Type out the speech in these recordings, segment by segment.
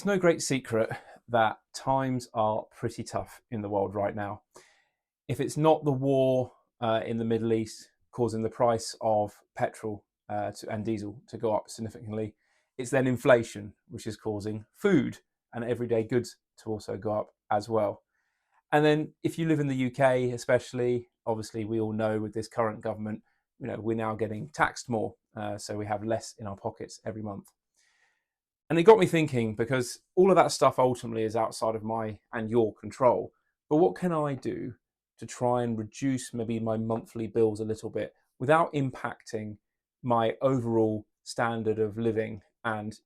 it's no great secret that times are pretty tough in the world right now. If it's not the war in the Middle East causing the price of petrol and diesel to go up significantly, it's then inflation, which is causing food and everyday goods to also go up as well. And then if you live in the UK, especially, obviously we all know with this current government, we're now getting taxed more, so we have less in our pockets every month. And it got me thinking, because all of that stuff ultimately is outside of my and your control. But what can I do to try and reduce maybe my monthly bills a little bit without impacting my overall standard of living and,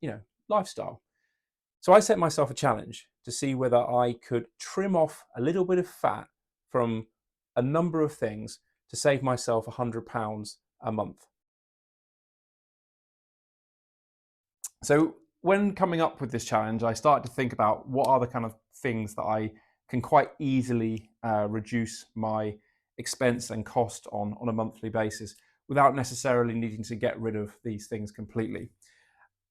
lifestyle? So I set myself a challenge to see whether I could trim off a little bit of fat from a number of things to save myself £100 a month. So when coming up with this challenge, I started to think about what are the kind of things that I can quite easily reduce my expense and cost on a monthly basis without necessarily needing to get rid of these things completely.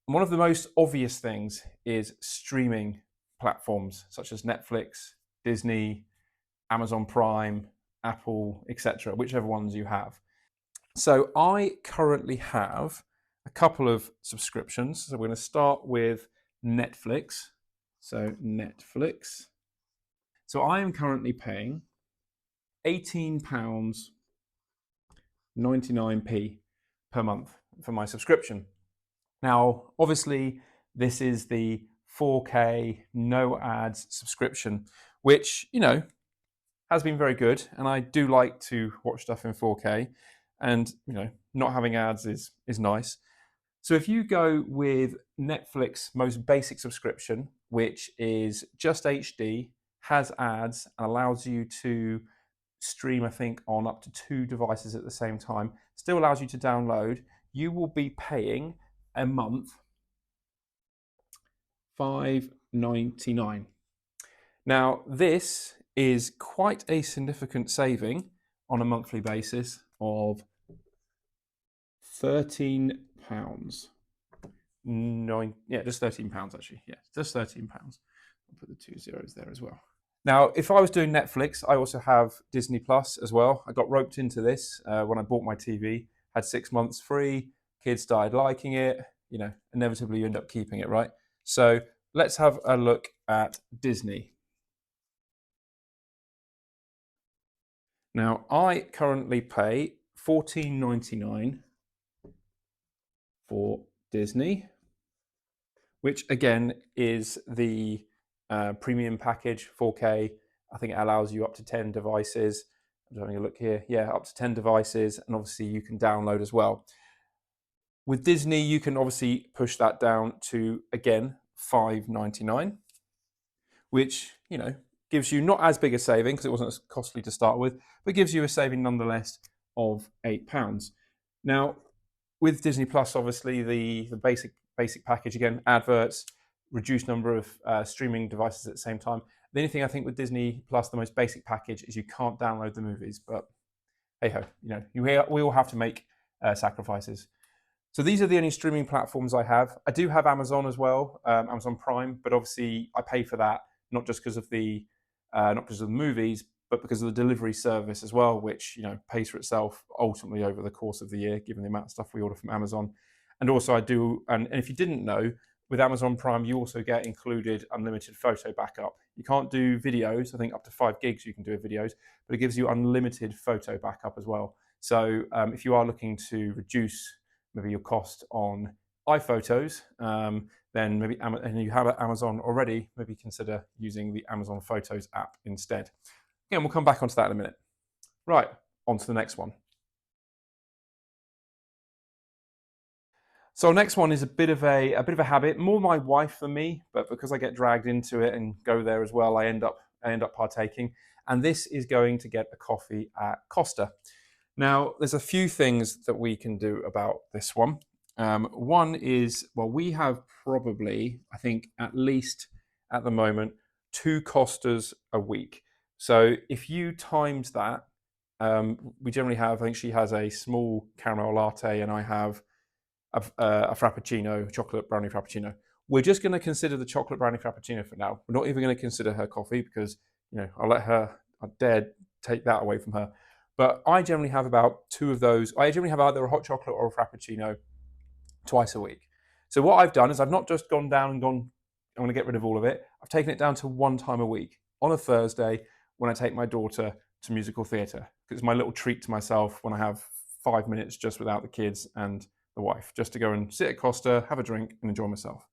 And one of the most obvious things is streaming platforms such as Netflix, Disney, Amazon Prime, Apple, etc., whichever ones you have. So I currently have a couple of subscriptions. So we're going to start with Netflix. So Netflix. So I am currently paying £18.99 per month for my subscription. Now, obviously, this is the 4K no ads subscription, which, has been very good. And I do like to watch stuff in 4K, and, not having ads is nice. So if you go with Netflix most basic subscription, which is just HD, has ads, and allows you to stream, I think, on up to 2 devices at the same time, still allows you to download, you will be paying a month $5.99. Now, this is quite a significant saving on a monthly basis of £13. Just £13 actually. Yeah, just £13. I'll put the 2 zeros there as well. Now, if I was doing Netflix, I also have Disney Plus as well. I got roped into this when I bought my TV, had 6 months free, kids started liking it, inevitably you end up keeping it, right? So let's have a look at Disney. Now, I currently pay $14.99 for Disney, which again is the premium package, 4K. I think it allows you up to 10 devices. I'm having a look here. Yeah, up to 10 devices, and obviously you can download as well. With Disney, you can obviously push that down to, again, $5.99, which, gives you not as big a saving because it wasn't as costly to start with, but gives you a saving nonetheless of £8. Now, with Disney Plus, obviously the basic package, again, adverts, reduced number of streaming devices at the same time. The only thing I think with Disney Plus, the most basic package, is you can't download the movies. But hey ho, we all have to make sacrifices. So these are the only streaming platforms I have. I do have Amazon as well, Amazon Prime, but obviously I pay for that not just because of the movies, but because of the delivery service as well, which pays for itself ultimately over the course of the year, given the amount of stuff we order from Amazon. And also I do, and if you didn't know, with Amazon Prime, you also get included unlimited photo backup. You can't do videos. I think up to 5 gigs you can do videos, but it gives you unlimited photo backup as well. So if you are looking to reduce maybe your cost on iPhotos, then maybe, and you have Amazon already, maybe consider using the Amazon Photos app instead. Again, we'll come back onto that in a minute. Right, on to the next one. So next one is a bit of a habit, more my wife than me, but because I get dragged into it and go there as well, I end up partaking. And this is going to get a coffee at Costa. Now, there's a few things that we can do about this one. One is, well, we have probably, I think, at least at the moment, 2 Costas a week. So if you times that, we generally have, I think she has a small caramel latte and I have a frappuccino, chocolate brownie frappuccino. we're just going to consider the chocolate brownie frappuccino for now. We're not even going to consider her coffee because, I dare take that away from her. But I generally have about two of those. I generally have either a hot chocolate or a frappuccino twice a week. So what I've done is I've not just gone down and gone, I'm going to get rid of all of it. I've taken it down to one time a week on a Thursday when I take my daughter to musical theatre. It's my little treat to myself when I have 5 minutes just without the kids and the wife, just to go and sit at Costa, have a drink, and enjoy myself.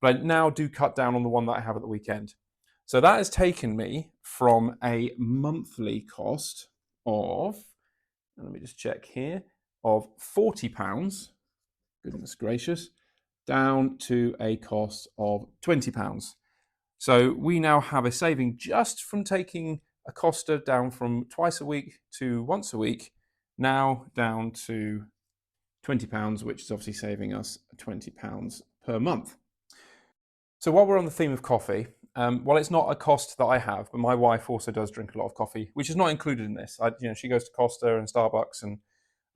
But I now do cut down on the one that I have at the weekend. So that has taken me from a monthly cost of, let me just check here, of £40, goodness gracious, down to a cost of £20. So we now have a saving just from taking a Costa down from twice a week to once a week, now down to £20, which is obviously saving us £20 per month. So while we're on the theme of coffee, while it's not a cost that I have, but my wife also does drink a lot of coffee, which is not included in this. She goes to Costa and Starbucks and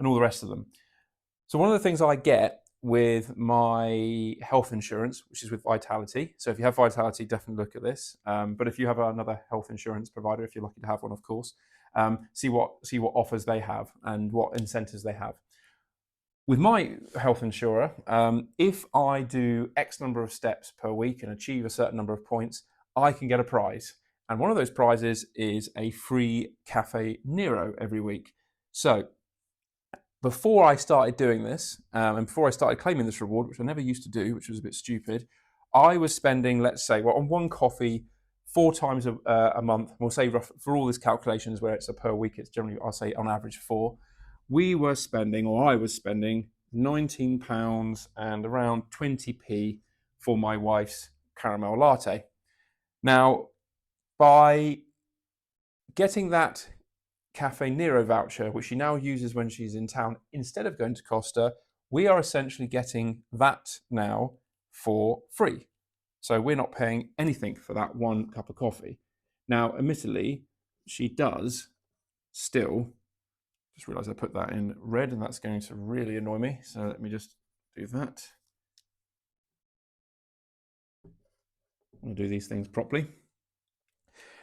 all the rest of them. So one of the things I get with my health insurance, which is with Vitality. So if you have Vitality, definitely look at this. But if you have another health insurance provider, if you're lucky to have one, of course, see what offers they have and what incentives they have. With my health insurer, if I do X number of steps per week and achieve a certain number of points, I can get a prize. And one of those prizes is a free Cafe Nero every week. So before I started doing this, and before I started claiming this reward, which I never used to do, which was a bit stupid, I was spending, let's say, on one coffee 4 times a month. We'll say for all these calculations where it's a per week, it's generally, I'll say on average 4. I was spending £19 and around 20p for my wife's caramel latte. Now, by getting that Cafe Nero voucher, which she now uses when she's in town, instead of going to Costa, we are essentially getting that now for free. So we're not paying anything for that one cup of coffee. Now, admittedly, she does still, just realised I put that in red and that's going to really annoy me. So let me just do that. I'm going to do these things properly.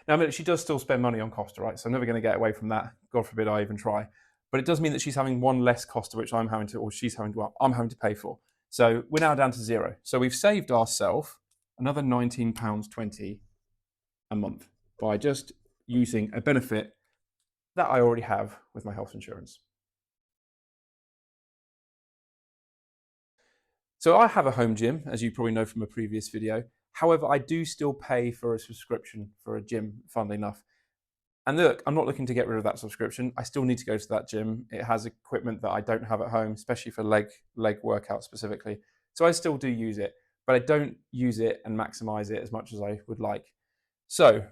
Now, I mean, she does still spend money on Costa, right? So I'm never going to get away from that. God forbid I even try. But it does mean that she's having one less Costa, which I'm having to, or she's having, well, I'm having to pay for. So we're now down to zero. So we've saved ourselves another £19.20 a month by just using a benefit that I already have with my health insurance. So I have a home gym, as you probably know from a previous video. However, I do still pay for a subscription for a gym, funnily enough. And look, I'm not looking to get rid of that subscription. I still need to go to that gym. It has equipment that I don't have at home, especially for leg workouts specifically. So I still do use it, but I don't use it and maximize it as much as I would like. So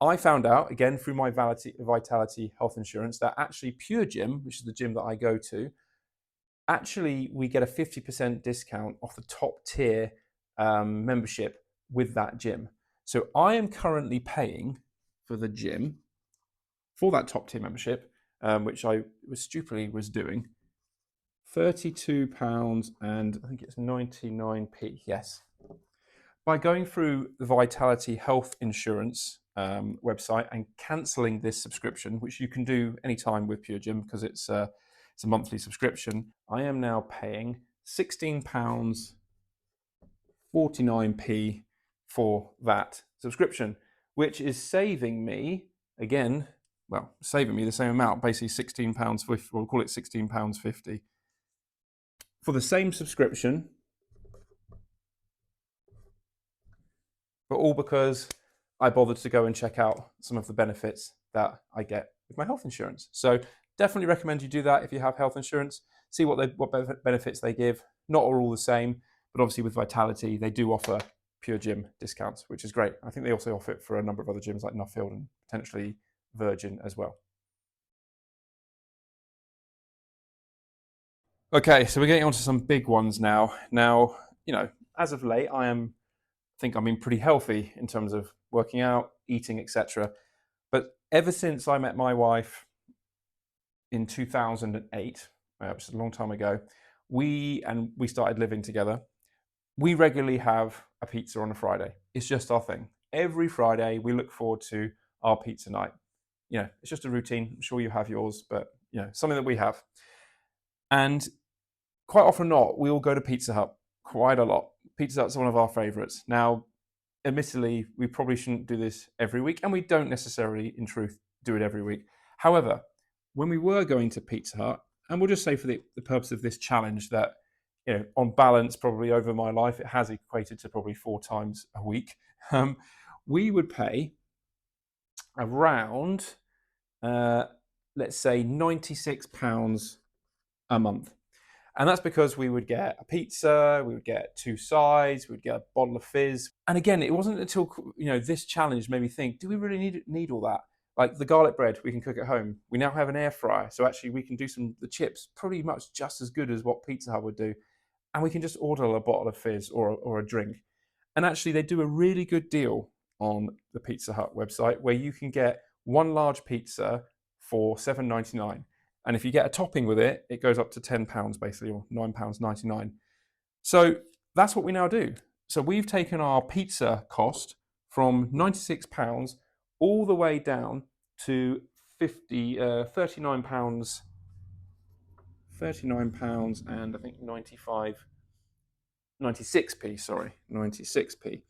I found out, again, through my Vitality health insurance, that actually Pure Gym, which is the gym that I go to, actually we get a 50% discount off the top tier membership with that gym. So I am currently paying for the gym for that top tier membership, which I stupidly was doing, £32 and I think it's 99p. Yes. By going through the Vitality Health Insurance website and cancelling this subscription, which you can do anytime with Pure Gym because it's a monthly subscription, I am now paying £16.49p for that subscription, which is saving me, again, saving me the same amount, basically £16, we'll call it £16.50 for the same subscription, but all because I bothered to go and check out some of the benefits that I get with my health insurance. So definitely recommend you do that if you have health insurance. See what benefits they give. Not all the same, but obviously with Vitality, they do offer Pure Gym discounts, which is great. I think they also offer it for a number of other gyms like Nuffield and potentially Virgin as well. Okay, so we're getting onto some big ones now. Now, as of late, I think I'm being pretty healthy in terms of working out, eating, etc. But ever since I met my wife in 2008, which is a long time ago, we started living together. we regularly have a pizza on a Friday. It's just our thing. Every Friday, we look forward to our pizza night. It's just a routine. I'm sure you have yours, but something that we have. And quite often not, we all go to Pizza Hut quite a lot. Pizza Hut's one of our favorites. Now, admittedly, we probably shouldn't do this every week, and we don't necessarily, in truth, do it every week. However, when we were going to Pizza Hut, and we'll just say for the purpose of this challenge that, on balance, probably over my life, it has equated to probably 4 times a week. We would pay around, let's say, £96 a month. And that's because we would get a pizza, we would get 2 sides, we would get a bottle of fizz. And again, it wasn't until this challenge made me think, do we really need all that? Like the garlic bread, we can cook at home. We now have an air fryer, so actually we can do the chips pretty much just as good as what Pizza Hut would do. And we can just order a bottle of fizz or a drink. And actually, they do a really good deal on the Pizza Hut website where you can get one large pizza for £7.99. And if you get a topping with it, it goes up to £10 basically, or £9.99. So that's what we now do. So we've taken our pizza cost from £96 all the way down to £39, £39 and I think 96p, sorry, 96p,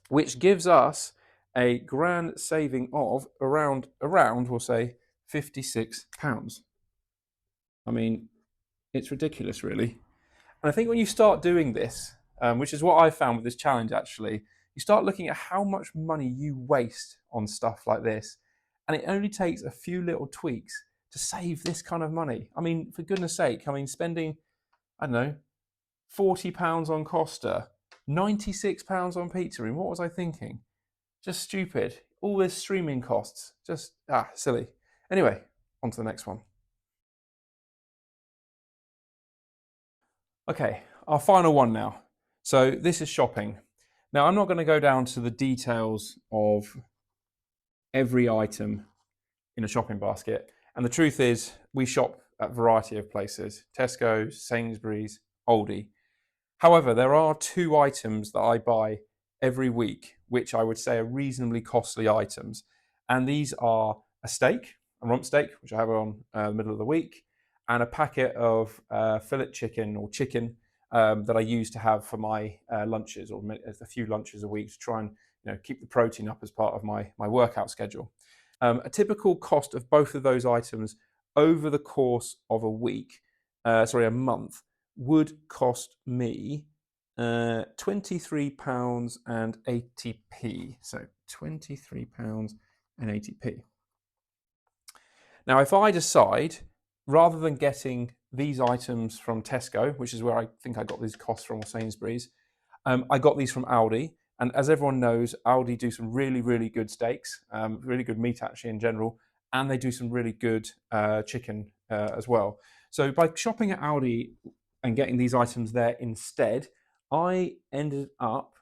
which gives us a grand saving of around we'll say £56. I mean, it's ridiculous, really. And I think when you start doing this, which is what I found with this challenge actually, you start looking at how much money you waste on stuff like this. And it only takes a few little tweaks to save this kind of money. I mean, for goodness sake, spending, I don't know, £40 on Costa, £96 on pizza. And what was I thinking? Just stupid. All this streaming costs. Just, silly. Anyway, on to the next one. Okay, our final one now. So this is shopping. Now, I'm not going to go down to the details of every item in a shopping basket. And the truth is, we shop at a variety of places: Tesco, Sainsbury's, Aldi. However, there are 2 items that I buy every week, which I would say are reasonably costly items. And these are a rump steak, which I have on the middle of the week, and a packet of fillet chicken or chicken that I use to have for my lunches, or a few lunches a week, to try and keep the protein up as part of my workout schedule. A typical cost of both of those items over the course of a month, would cost me £23.80. So £23.80. Now, if I decide, rather than getting these items from Tesco, which is where I think I got these costs from, or Sainsbury's, I got these from Aldi. And as everyone knows, Aldi do some really, really good steaks, really good meat actually in general, and they do some really good chicken as well. So by shopping at Aldi and getting these items there instead, I ended up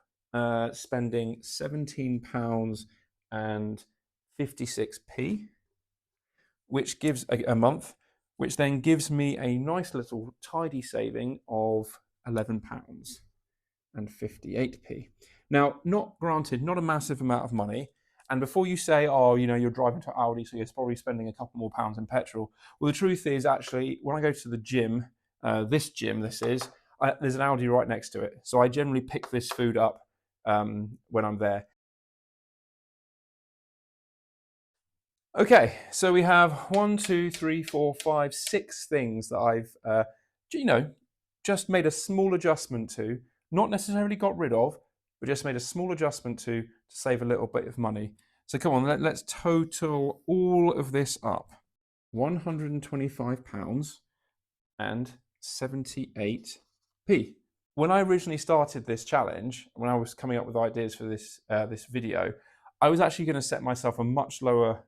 spending £17.56, which gives a month, which then gives me a nice little tidy saving of £11.58. Now, not a massive amount of money. And before you say, oh, you're driving to Aldi, so you're probably spending a couple more pounds in petrol. Well, the truth is, actually, when I go to the gym, there's an Aldi right next to it. So I generally pick this food up when I'm there. Okay, so we have 1, 2, 3, 4, 5, 6 things that I've, just made a small adjustment to, not necessarily got rid of, but just made a small adjustment to save a little bit of money. So come on, let's total all of this up. £125.78. When I originally started this challenge, when I was coming up with ideas for this video, I was actually going to set myself a much lower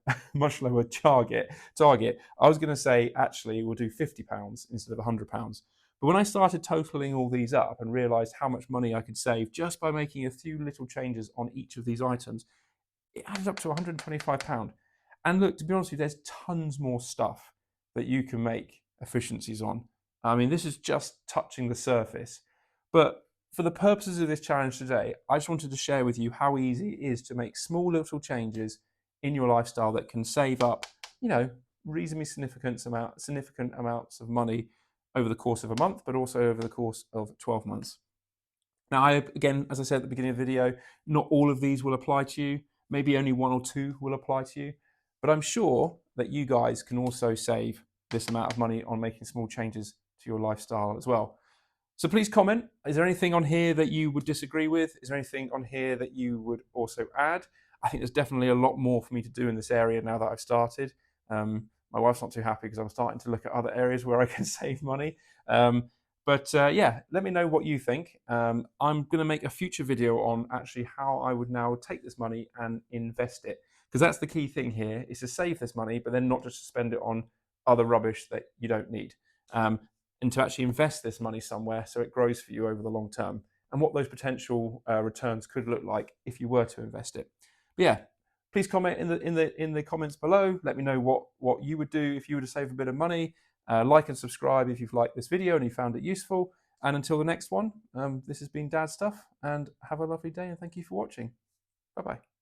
target. I was going to say, actually, we'll do £50 instead of £100. But when I started totaling all these up and realised how much money I could save just by making a few little changes on each of these items, it added up to £125. And look, to be honest with you, there's tons more stuff that you can make efficiencies on. I mean, this is just touching the surface. But for the purposes of this challenge today, I just wanted to share with you how easy it is to make small little changes in your lifestyle that can save up, reasonably significant amounts of money over the course of a month, but also over the course of 12 months. Now, again, as I said at the beginning of the video, not all of these will apply to you. Maybe only one or two will apply to you. But I'm sure that you guys can also save this amount of money on making small changes to your lifestyle as well. So please comment. Is there anything on here that you would disagree with? Is there anything on here that you would also add? I think there's definitely a lot more for me to do in this area now that I've started. My wife's not too happy because I'm starting to look at other areas where I can save money. But yeah, let me know what you think. I'm going to make a future video on actually how I would now take this money and invest it. Because that's the key thing here, is to save this money, but then not just to spend it on other rubbish that you don't need. And to actually invest this money somewhere so it grows for you over the long term, and what those potential returns could look like if you were to invest it. But yeah, please comment in the comments below. Let me know what you would do if you were to save a bit of money. Like and subscribe if you've liked this video and you found it useful. And until the next one, this has been Dad Stuff, and have a lovely day, and thank you for watching. Bye bye.